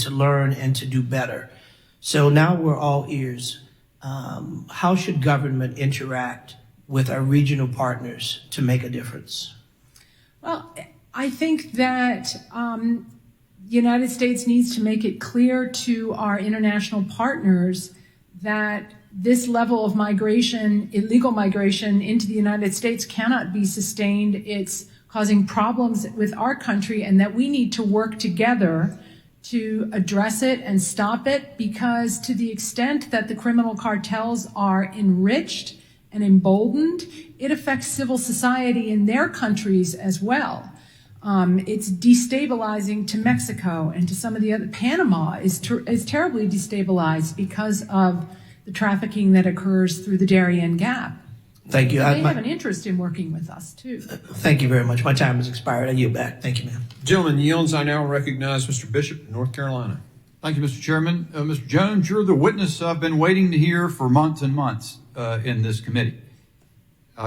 to learn and to do better. So now we're all ears. How should government interact with our regional partners to make a difference? Well, I think that the United States needs to make it clear to our international partners that this level of migration, illegal migration into the United States cannot be sustained. It's causing problems with our country, and that we need to work together to address it and stop it, because to the extent that the criminal cartels are enriched and emboldened, it affects civil society in their countries as well. It's destabilizing to Mexico and to some of the other. Panama is terribly destabilized because of the trafficking that occurs through the Darien Gap. Thank you. They have an interest in working with us, too. Thank you very much. My time has expired. I yield back. Thank you, ma'am. Gentleman yields. I now recognize Mr. Bishop, North Carolina. Thank you, Mr. Chairman. Mr. Jones, you're the witness I've been waiting to hear for months and months in this committee.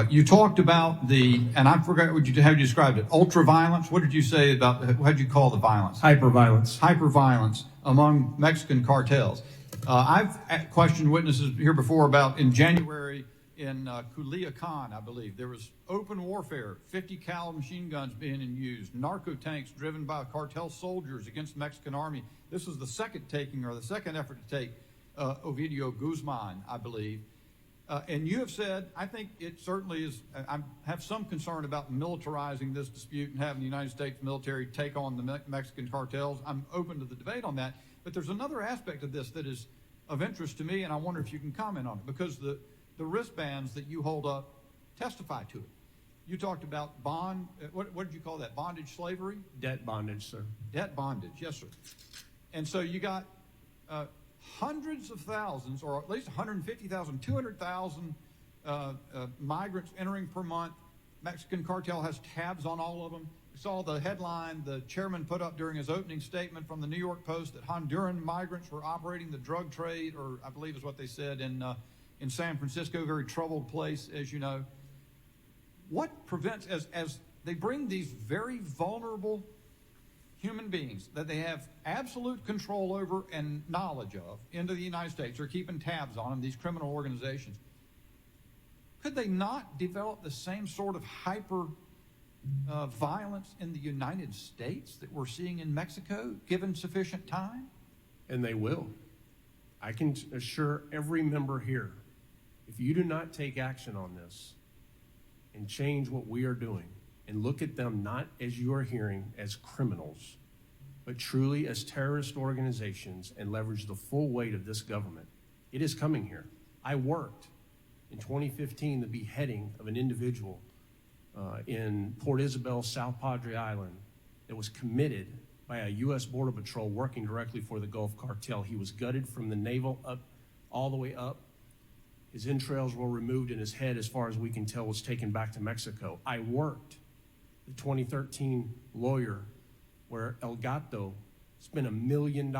You talked about and I forgot how you described it, ultra-violence. What did you say about, what did you call the violence? Hyper-violence. Hyper-violence among Mexican cartels. I've questioned witnesses here before about in January in Culiacan, I believe, there was open warfare, 50 cal machine guns being used, narco tanks driven by cartel soldiers against the Mexican army. This was the second effort to take Ovidio Guzman, I believe. And you have said, I think it certainly is, I have some concern about militarizing this dispute and having the United States military take on the Mexican cartels. I'm open to the debate on that. But there's another aspect of this that is of interest to me, and I wonder if you can comment on it, because the wristbands that you hold up testify to it. You talked about what did you call that? Bondage slavery? Debt bondage, sir. Debt bondage, yes, sir. And so you got hundreds of thousands, or at least 150,000, 200,000 migrants entering per month. Mexican cartel has tabs on all of them. We saw the headline the chairman put up during his opening statement from the New York Post that Honduran migrants were operating the drug trade, or I believe is what they said, in San Francisco, a very troubled place, as you know. What prevents, as they bring these very vulnerable human beings that they have absolute control over and knowledge of into the United States, or keeping tabs on them, these criminal organizations, could they not develop the same sort of hyper violence in the United States that we're seeing in Mexico, given sufficient time? And they will. I can assure every member here, if you do not take action on this and change what we are doing and look at them not as you are hearing as criminals, but truly as terrorist organizations, and leverage the full weight of this government, it is coming here. I worked in 2015 the beheading of an individual in Port Isabel, South Padre Island, that was committed by a U.S. Border Patrol working directly for the Gulf Cartel. He was gutted from the navel up, all the way up. His entrails were removed, and his head, as far as we can tell, was taken back to Mexico. I worked the 2013 lawyer where El Gato spent $1 million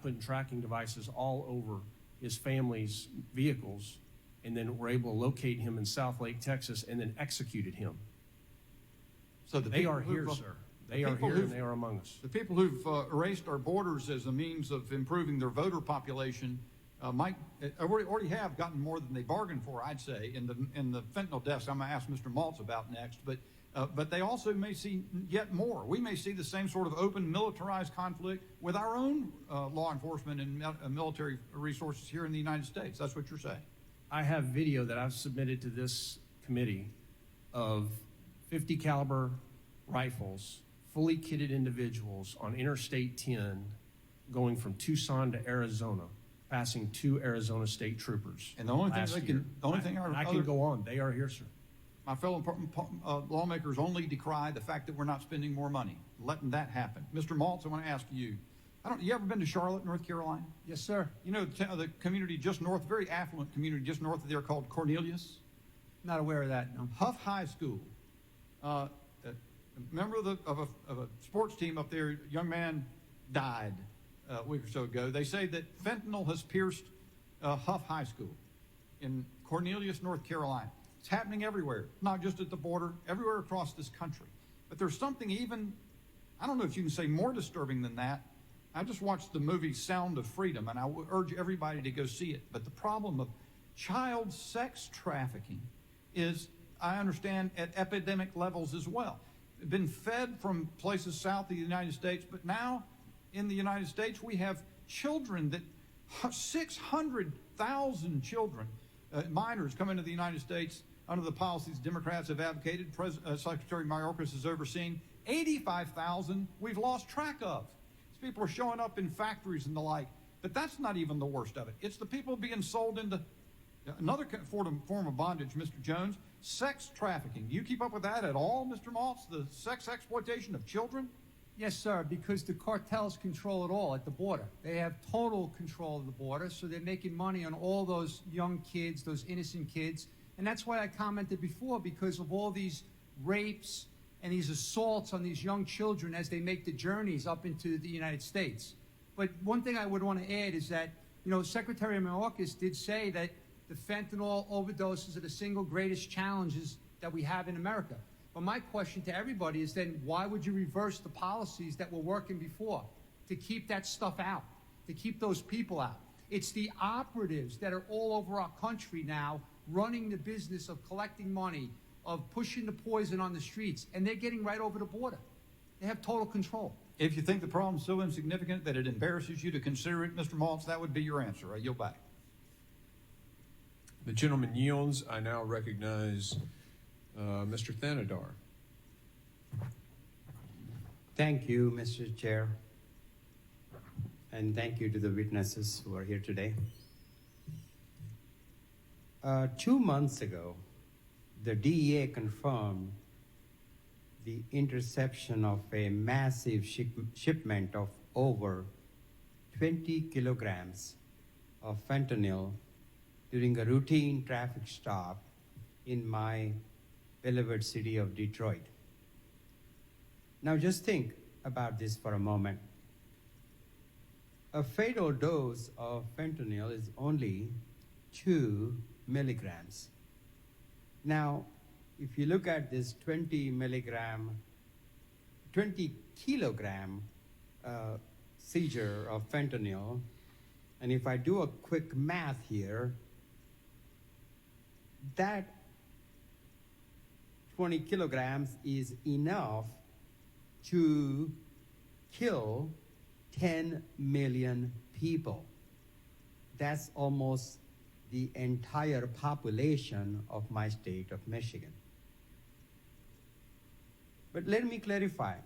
putting tracking devices all over his family's vehicles, and then were able to locate him in South Lake, Texas, and then executed him. So they are here, sir. They are here, and they are among us. The people who've erased our borders as a means of improving their voter population already have gotten more than they bargained for, I'd say, in the fentanyl deaths I'm going to ask Mr. Maltz about next. But they also may see yet more. We may see the same sort of open militarized conflict with our own law enforcement and military resources here in the United States. That's what you're saying. I have video that I've submitted to this committee of 50 caliber rifles, fully kitted individuals on Interstate 10 going from Tucson to Arizona, passing 2 Arizona state troopers. And the only thing I can go on. They are here, sir. My fellow lawmakers only decry the fact that we're not spending more money, letting that happen. Mr. Maltz, I want to ask you, you ever been to Charlotte, North Carolina? Yes, sir. You know the community just north, very affluent community just north of there called Cornelius? Not aware of that, no. Huff High School. A member of a sports team up there, a young man died a week or so ago. They say that fentanyl has pierced Huff High School in Cornelius, North Carolina. It's happening everywhere, not just at the border, everywhere across this country. But there's something even, I don't know if you can say more disturbing than that, I just watched the movie Sound of Freedom, and I would urge everybody to go see it. But the problem of child sex trafficking is, I understand, at epidemic levels as well. Been fed from places south of the United States, but now in the United States we have children that 600,000 children, minors, come into the United States under the policies Democrats have advocated. Secretary Mayorkas is overseeing. 85,000 we've lost track of. These people are showing up in factories and the like. But that's not even the worst of it. It's the people being sold into another form of bondage, Mr. Jones, sex trafficking. Do you keep up with that at all, Mr. Maltz, the sex exploitation of children? Yes, sir, because the cartels control it all at the border. They have total control of the border, so they're making money on all those young kids, those innocent kids. And that's why I commented before, because of all these rapes and these assaults on these young children as they make the journeys up into the United States. But one thing I would want to add is that, you know, Secretary Mayorkas did say that the fentanyl overdoses are the single greatest challenges that we have in America. But my question to everybody is then, why would you reverse the policies that were working before to keep that stuff out, to keep those people out? It's the operatives that are all over our country now running the business of collecting money, of pushing the poison on the streets, and they're getting right over the border. They have total control. If you think the problem's so insignificant that it embarrasses you to consider it, Mr. Maltz, that would be your answer. I yield back. The gentleman yields. I now recognize Mr. Thanadar. Thank you, Mr. Chair, and thank you to the witnesses who are here today. 2 months ago, the DEA confirmed the interception of a massive shipment of over 20 kilograms of fentanyl during a routine traffic stop in my beloved city of Detroit. Now just think about this for a moment. A fatal dose of fentanyl is only 2 milligrams. Now, if you look at this 20 kilogram seizure of fentanyl, and if I do a quick math here, that 20 kilograms is enough to kill 10 million people. That's almost the entire population of my state of Michigan. But let me clarify.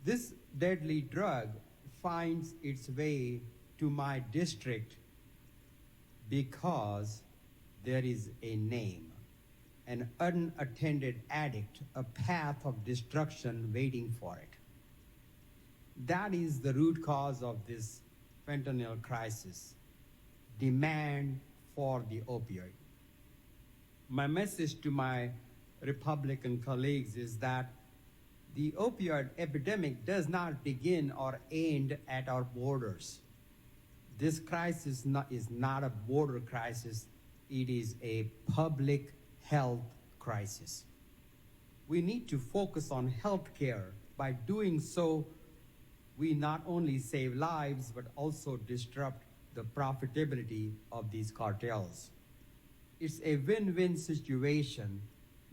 This deadly drug finds its way to my district because there is a name, an unattended addict, a path of destruction waiting for it. That is the root cause of this fentanyl crisis, demand for the opioid. My message to my Republican colleagues is that the opioid epidemic does not begin or end at our borders. This crisis is not a border crisis, it is a public health crisis. We need to focus on health care. By doing so, we not only save lives, but also disrupt the profitability of these cartels. It's a win-win situation.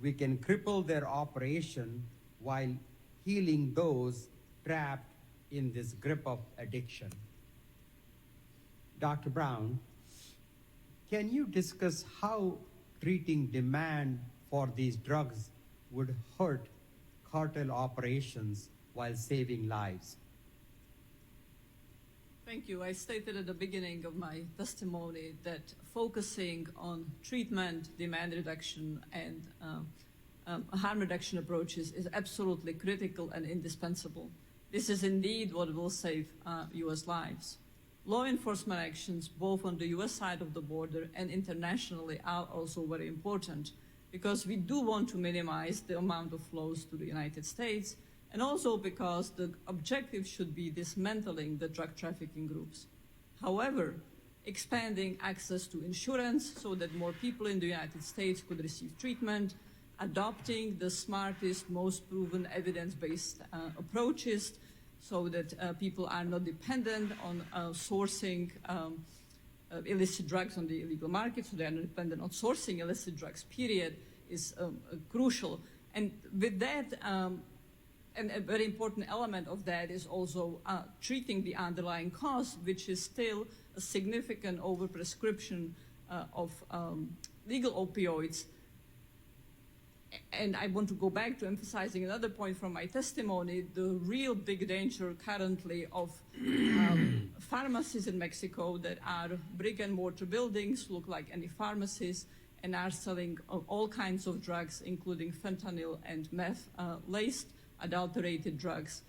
We can cripple their operation while healing those trapped in this grip of addiction. Dr. Brown, can you discuss how treating demand for these drugs would hurt cartel operations while saving lives? Thank you. I stated at the beginning of my testimony that focusing on treatment, demand reduction, and harm reduction approaches is absolutely critical and indispensable. This is indeed what will save U.S. lives. Law enforcement actions, both on the U.S. side of the border and internationally, are also very important because we do want to minimize the amount of flows to the United States, and also because the objective should be dismantling the drug trafficking groups. However, expanding access to insurance so that more people in the United States could receive treatment, adopting the smartest, most proven evidence-based approaches so that people are not dependent on sourcing illicit drugs on the illegal market, so they are not dependent on sourcing illicit drugs, period, is crucial. And with that, and a very important element of that is also treating the underlying cause, which is still a significant overprescription of legal opioids. And I want to go back to emphasizing another point from my testimony, the real big danger currently of pharmacies in Mexico that are brick and mortar buildings, look like any pharmacies, and are selling all kinds of drugs, including fentanyl and meth-laced adulterated drugs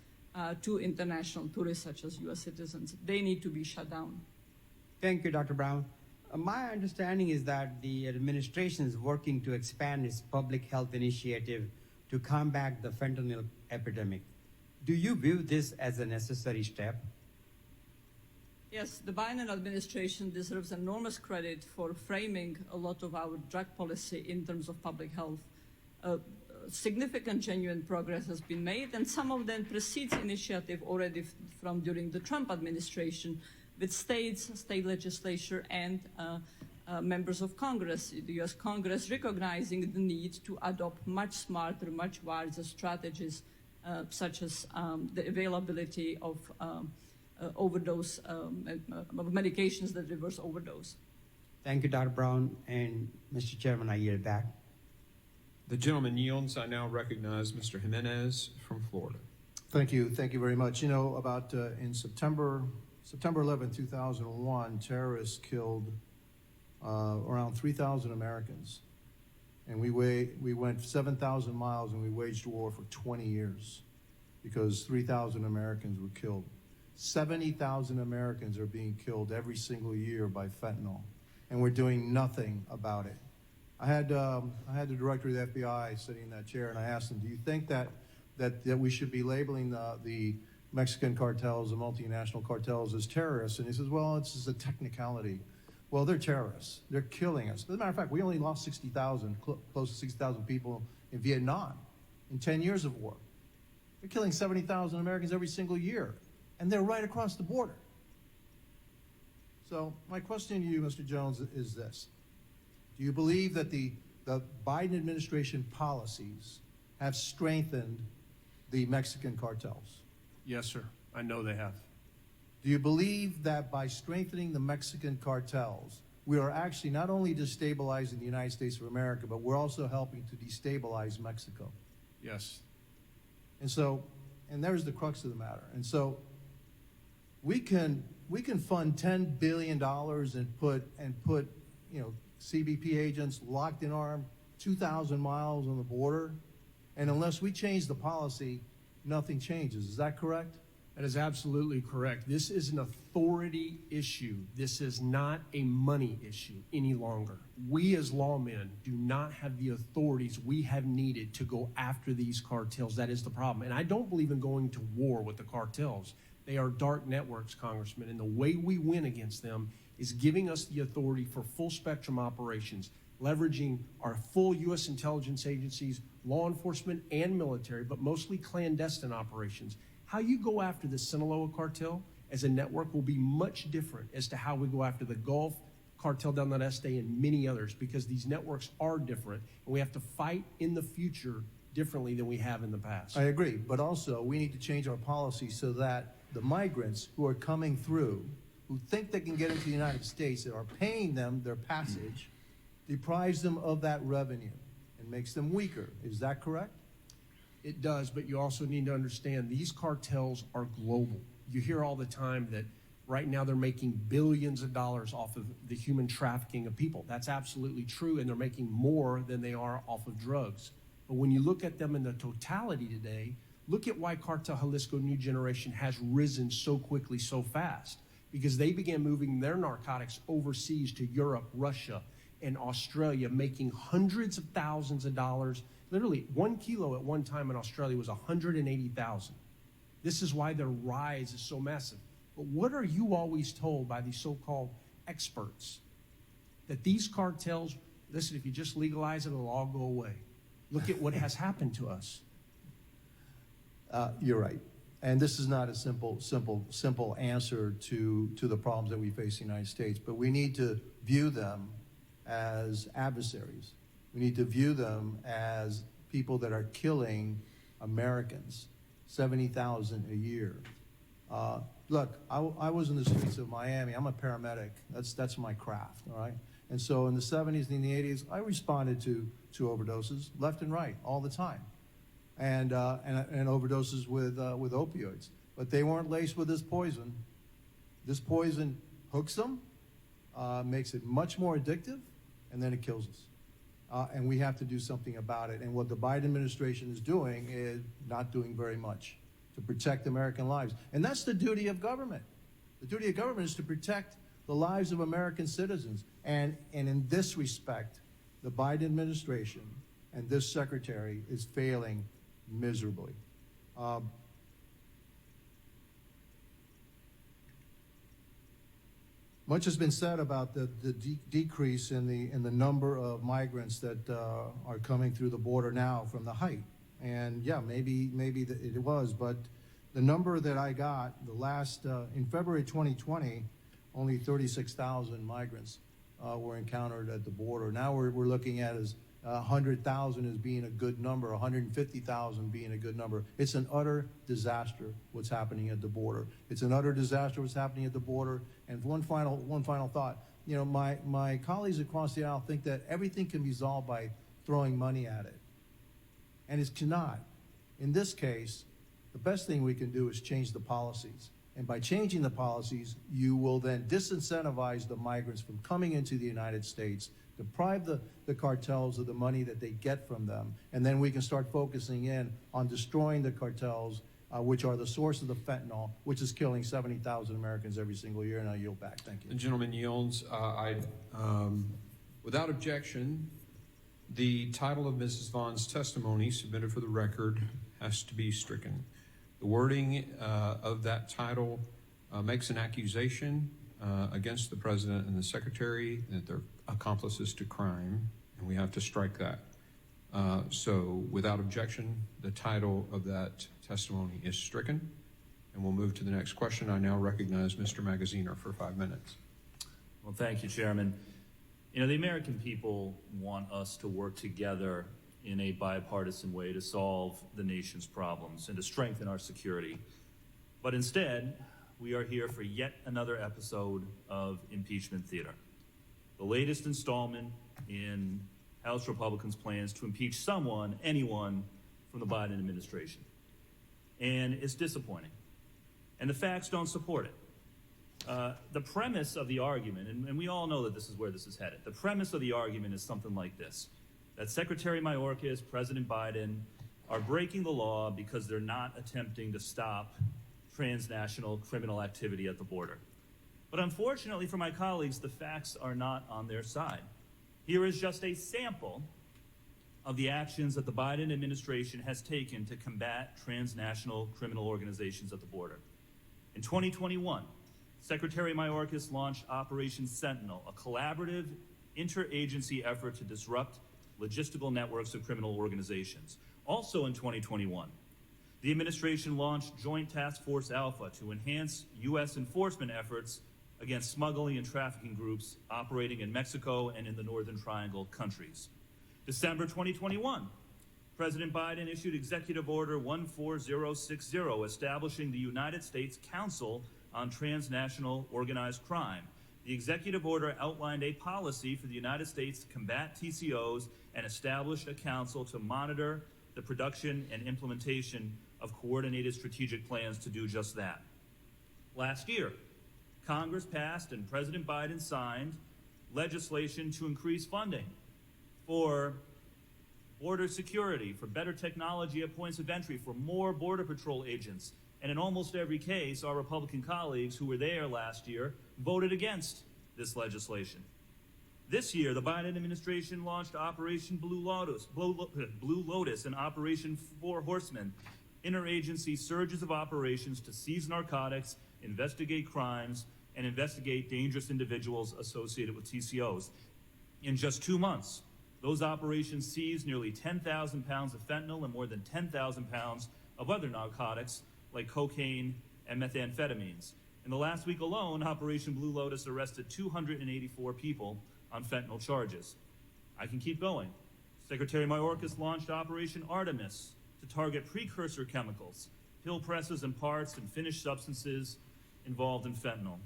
to international tourists such as US citizens. They need to be shut down. Thank you, Dr. Brown. My understanding is that the administration is working to expand its public health initiative to combat the fentanyl epidemic. Do you view this as a necessary step? Yes, the Biden administration deserves enormous credit for framing a lot of our drug policy in terms of public health. Significant, genuine progress has been made, and some of them precedes initiative already from during the Trump administration, with states, state legislature, and members of Congress, the U.S. Congress recognizing the need to adopt much smarter, much wiser strategies, such as the availability of overdose, of medications that reverse overdose. Thank you, Dr. Brown. And Mr. Chairman, I yield back. The gentleman yields. I now recognize Mr. Jimenez from Florida. Thank you very much. You know, about in September 11, 2001, terrorists killed around 3,000 Americans. And we went 7,000 miles and we waged war for 20 years because 3,000 Americans were killed. 70,000 Americans are being killed every single year by fentanyl, and we're doing nothing about it. I had the director of the FBI sitting in that chair, and I asked him, do you think that we should be labeling the Mexican cartels, the multinational cartels, as terrorists? And he says, well, it's just a technicality. Well, they're terrorists. They're killing us. As a matter of fact, we only lost 60,000, close to 60,000 people in Vietnam in 10 years of war. They're killing 70,000 Americans every single year, and they're right across the border. So my question to you, Mr. Jones, is this. Do you believe that the Biden administration policies have strengthened the Mexican cartels? Yes, sir. I know they have. Do you believe that by strengthening the Mexican cartels, we are actually not only destabilizing the United States of America, but we're also helping to destabilize Mexico? Yes. And there's the crux of the matter. And so we can fund $10 billion and put CBP agents locked in arm 2,000 miles on the border, and unless we change the policy, nothing changes. Is that correct? That is absolutely correct. This is an authority issue. This is not a money issue any longer. We as lawmen do not have the authorities we have needed to go after these cartels. That is the problem. And I don't believe in going to war with the cartels. They are dark networks, Congressman, and the way we win against them is giving us the authority for full spectrum operations, leveraging our full U.S. intelligence agencies, law enforcement, and military, but mostly clandestine operations. How you go after the Sinaloa cartel as a network will be much different as to how we go after the Gulf Cartel del Noreste and many others, because these networks are different, and we have to fight in the future differently than we have in the past. I agree, but also we need to change our policy so that the migrants who are coming through, who think they can get into the United States, that are paying them their passage, deprives them of that revenue and makes them weaker. Is that correct? It does, but you also need to understand these cartels are global. You hear all the time that right now they're making billions of dollars off of the human trafficking of people. That's absolutely true, and they're making more than they are off of drugs. But when you look at them in the totality today, look at why Cartel Jalisco New Generation has risen so quickly, so fast. Because they began moving their narcotics overseas to Europe, Russia, and Australia, making hundreds of thousands of dollars. Literally, 1 kilo at one time in Australia was $180,000. This is why their rise is so massive. But what are you always told by these so-called experts? That these cartels, listen, if you just legalize it, it'll all go away. Look at what has happened to us. You're right. And this is not a simple answer to the problems that we face in the United States, but we need to view them as adversaries. We need to view them as people that are killing Americans, 70,000 a year. Look, I was in the streets of Miami. I'm a paramedic. That's my craft, all right? And so in the 70s and the 80s, I responded to overdoses left and right all the time, and overdoses with opioids. But they weren't laced with this poison. This poison hooks them, makes it much more addictive, and then it kills us. And we have to do something about it. And what the Biden administration is doing is not doing very much to protect American lives. And that's the duty of government. The duty of government is to protect the lives of American citizens. And in this respect, the Biden administration and this secretary is failing miserably. Much has been said about the decrease in the number of migrants that are coming through the border now from the height. And yeah, maybe it was, but the number that I got, the last, in February 2020, only 36,000 migrants were encountered at the border. Now we're looking at as 100,000 as being a good number, 150,000 being a good number. It's an utter disaster what's happening at the border. It's an utter disaster what's happening at the border. And one final thought. You know, my colleagues across the aisle think that everything can be solved by throwing money at it. And it cannot. In this case, the best thing we can do is change the policies. And by changing the policies, you will then disincentivize the migrants from coming into the United States, deprive the cartels of the money that they get from them, and then we can start focusing in on destroying the cartels, which are the source of the fentanyl, which is killing 70,000 Americans every single year. And I yield back. Thank you. The gentleman yields. Without objection, the title of Mrs. Vaughn's testimony submitted for the record has to be stricken. The wording of that title makes an accusation against the president and the secretary that they're accomplices to crime, and we have to strike that. So without objection, the title of that testimony is stricken, and we'll move to the next question. I now recognize Mr. Magaziner for 5 minutes. Well, thank you, Chairman. You know, the American people want us to work together in a bipartisan way to solve the nation's problems and to strengthen our security. But instead, we are here for yet another episode of impeachment theater, the latest installment in House Republicans' plans to impeach someone, anyone, from the Biden administration. And it's disappointing. And the facts don't support it. The premise of the argument, and we all know that this is where this is headed, the premise of the argument is something like this, that Secretary Mayorkas, President Biden, are breaking the law because they're not attempting to stop transnational criminal activity at the border. But unfortunately for my colleagues, the facts are not on their side. Here is just a sample of the actions that the Biden administration has taken to combat transnational criminal organizations at the border. In 2021, Secretary Mayorkas launched Operation Sentinel, a collaborative interagency effort to disrupt logistical networks of criminal organizations. Also in 2021, the administration launched Joint Task Force Alpha to enhance U.S. enforcement efforts against smuggling and trafficking groups operating in Mexico and in the Northern Triangle countries. December 2021, President Biden issued Executive Order 14060, establishing the United States Council on Transnational Organized Crime. The executive order outlined a policy for the United States to combat TCOs and established a council to monitor the production and implementation of coordinated strategic plans to do just that. Last year, Congress passed and President Biden signed legislation to increase funding for border security, for better technology at points of entry, for more Border Patrol agents. And in almost every case, our Republican colleagues who were there last year voted against this legislation. This year, the Biden administration launched Operation Blue Lotus and Operation Four Horsemen, interagency surges of operations to seize narcotics, investigate crimes, and investigate dangerous individuals associated with TCOs. In just 2 months, those operations seized nearly 10,000 pounds of fentanyl and more than 10,000 pounds of other narcotics, like cocaine and methamphetamines. In the last week alone, Operation Blue Lotus arrested 284 people on fentanyl charges. I can keep going. Secretary Mayorkas launched Operation Artemis to target precursor chemicals, pill presses and parts, and finished substances involved in fentanyl.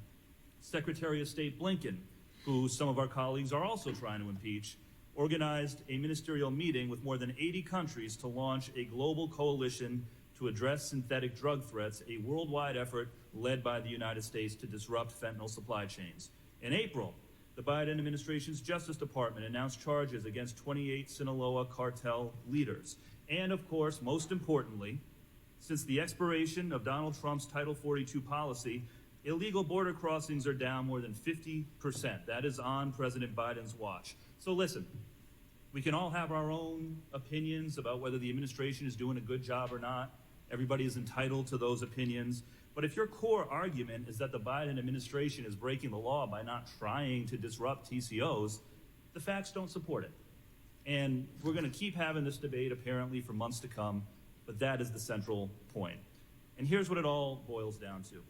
Secretary of State Blinken, who some of our colleagues are also trying to impeach, organized a ministerial meeting with more than 80 countries to launch a global coalition to address synthetic drug threats, a worldwide effort led by the United States to disrupt fentanyl supply chains. In April, the Biden administration's Justice Department announced charges against 28 Sinaloa cartel leaders. And of course, most importantly, since the expiration of Donald Trump's Title 42 policy, illegal border crossings are down more than 50%. That is on President Biden's watch. So listen, we can all have our own opinions about whether the administration is doing a good job or not. Everybody is entitled to those opinions. But if your core argument is that the Biden administration is breaking the law by not trying to disrupt TCOs, the facts don't support it. And we're going to keep having this debate apparently for months to come, but that is the central point. And here's what it all boils down to.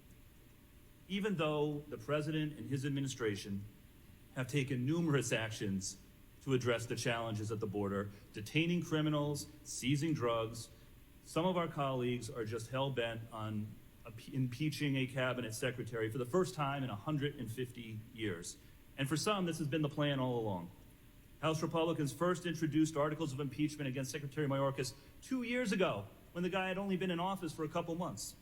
Even though the president and his administration have taken numerous actions to address the challenges at the border, detaining criminals, seizing drugs, some of our colleagues are just hell-bent on impeaching a cabinet secretary for the first time in 150 years. And for some, this has been the plan all along. House Republicans first introduced articles of impeachment against Secretary Mayorkas 2 years ago, when the guy had only been in office for a couple months.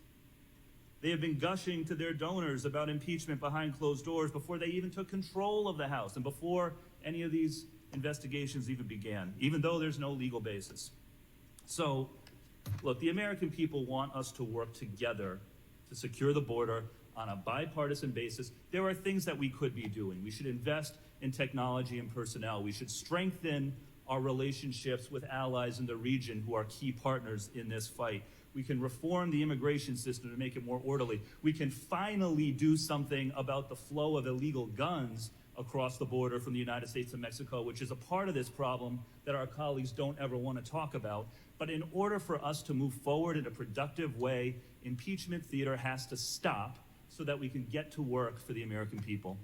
They have been gushing to their donors about impeachment behind closed doors before they even took control of the House and before any of these investigations even began, even though there's no legal basis. So, look, the American people want us to work together to secure the border on a bipartisan basis. There are things that we could be doing. We should invest in technology and personnel. We should strengthen our relationships with allies in the region who are key partners in this fight. We can reform the immigration system to make it more orderly. We can finally do something about the flow of illegal guns across the border from the United States and Mexico, which is a part of this problem that our colleagues don't ever want to talk about. But in order for us to move forward in a productive way, impeachment theater has to stop so that we can get to work for the American people.